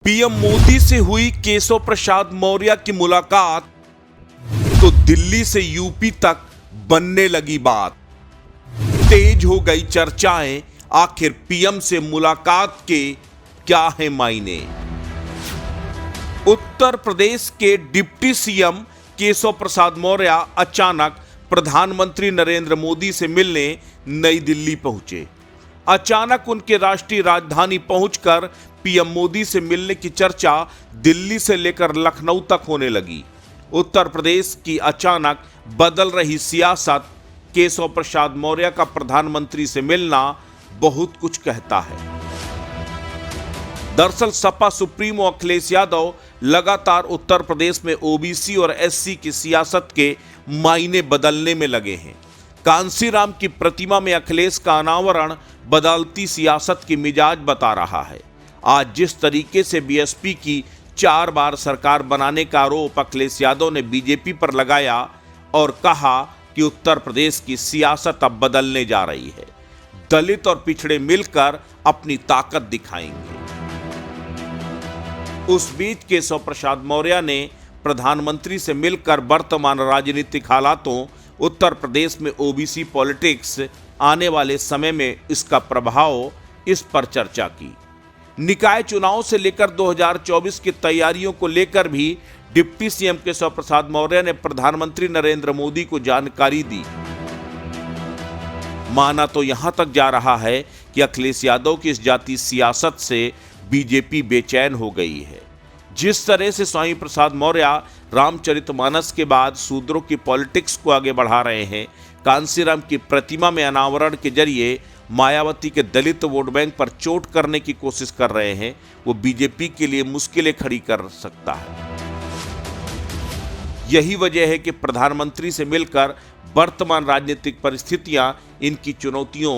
PM Modi से हुई केशव प्रसाद मौर्य की मुलाकात तो दिल्ली से यूपी तक बनने लगी बात। तेज हो गई चर्चाएं, आखिर पीएम से मुलाकात के क्या है मायने। उत्तर प्रदेश के डिप्टी सीएम केशव प्रसाद मौर्य अचानक प्रधानमंत्री नरेंद्र मोदी से मिलने नई दिल्ली पहुंचे। अचानक उनके राष्ट्रीय राजधानी पहुंचकर पीएम मोदी से मिलने की चर्चा दिल्ली से लेकर लखनऊ तक होने लगी। उत्तर प्रदेश की अचानक बदल रही सियासत, केशव प्रसाद मौर्य का प्रधानमंत्री से मिलना बहुत कुछ कहता है। दरअसल सपा सुप्रीमो अखिलेश यादव लगातार उत्तर प्रदेश में ओबीसी और एससी की सियासत के मायने बदलने में लगे हैं। कांसीराम की प्रतिमा में अखिलेश का अनावरण बदलती सियासत की मिजाज बता रहा है। आज जिस तरीके से बीएसपी की 4 बार सरकार बनाने का आरोप अखिलेश यादव ने बीजेपी पर लगाया और कहा कि उत्तर प्रदेश की सियासत अब बदलने जा रही है, दलित और पिछड़े मिलकर अपनी ताकत दिखाएंगे। उस बीच केशव प्रसाद मौर्य ने प्रधानमंत्री से मिलकर वर्तमान राजनीतिक हालातों, उत्तर प्रदेश में ओबीसी पॉलिटिक्स, आने वाले समय में इसका प्रभाव, इस पर चर्चा की। निकाय चुनाव से लेकर 2024 की तैयारियों को लेकर भी डिप्टी सीएम केशव प्रसाद मौर्य ने प्रधानमंत्री नरेंद्र मोदी को जानकारी दी। माना तो यहां तक जा रहा है कि अखिलेश यादव की इस जाति सियासत से बीजेपी बेचैन हो गई है। जिस तरह से स्वामी प्रसाद मौर्य रामचरितमानस के बाद शूद्रों की पॉलिटिक्स को आगे बढ़ा रहे हैं, कांसीराम की प्रतिमा में अनावरण के जरिए मायावती के दलित वोट बैंक पर चोट करने की कोशिश कर रहे हैं, वो बीजेपी के लिए मुश्किलें खड़ी कर सकता है। यही वजह है कि प्रधानमंत्री से मिलकर वर्तमान राजनीतिक परिस्थितियां, इनकी चुनौतियों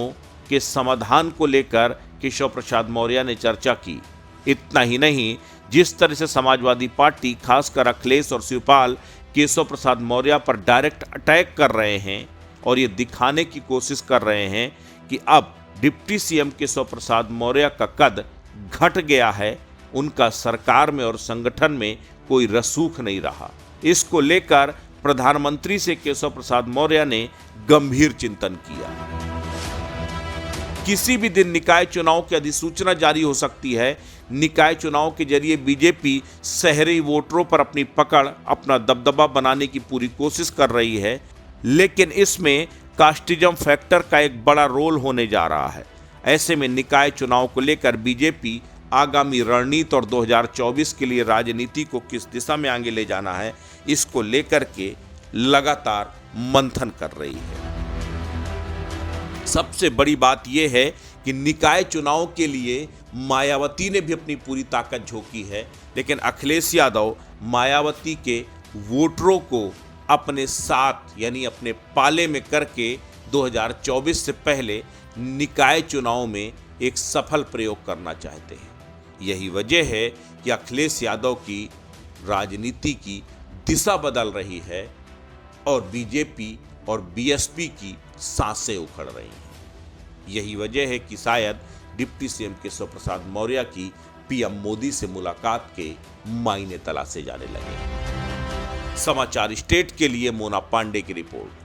के समाधान को लेकर केशव प्रसाद मौर्य ने चर्चा की। इतना ही नहीं, जिस तरह से समाजवादी पार्टी, खासकर अखिलेश और शिवपाल केशव प्रसाद मौर्य पर डायरेक्ट अटैक कर रहे हैं और ये दिखाने की कोशिश कर रहे हैं कि अब डिप्टी सीएम केशव प्रसाद मौर्य का कद घट गया है, उनका सरकार में और संगठन में कोई रसूख नहीं रहा। इसको लेकर प्रधानमंत्री से केशव प्रसाद मौर्य ने गंभीर चिंतन किया। किसी भी दिन निकाय चुनाव की अधिसूचना जारी हो सकती है। निकाय चुनाव के जरिए बीजेपी शहरी वोटरों पर अपनी पकड़, अपना दबदबा बनाने की पूरी कोशिश कर रही है, लेकिन इसमें कास्टिज्म फैक्टर का एक बड़ा रोल होने जा रहा है। ऐसे में निकाय चुनाव को लेकर बीजेपी आगामी रणनीति और 2024 के लिए राजनीति को किस दिशा में आगे ले जाना है, इसको लेकर के लगातार मंथन कर रही है। सबसे बड़ी बात यह है कि निकाय चुनाव के लिए मायावती ने भी अपनी पूरी ताकत झोंकी है, लेकिन अखिलेश यादव मायावती के वोटरों को अपने साथ यानी अपने पाले में करके 2024 से पहले निकाय चुनाव में एक सफल प्रयोग करना चाहते हैं। यही वजह है कि अखिलेश यादव की राजनीति की दिशा बदल रही है और बीजेपी और बीएसपी की सांसें उखड़ रही हैं। यही वजह है कि शायद डिप्टी सीएम केशव प्रसाद मौर्य की पीएम मोदी से मुलाकात के मायने तलाशे जाने लगे हैं। समाचार स्टेट के लिए मोना पांडे की रिपोर्ट।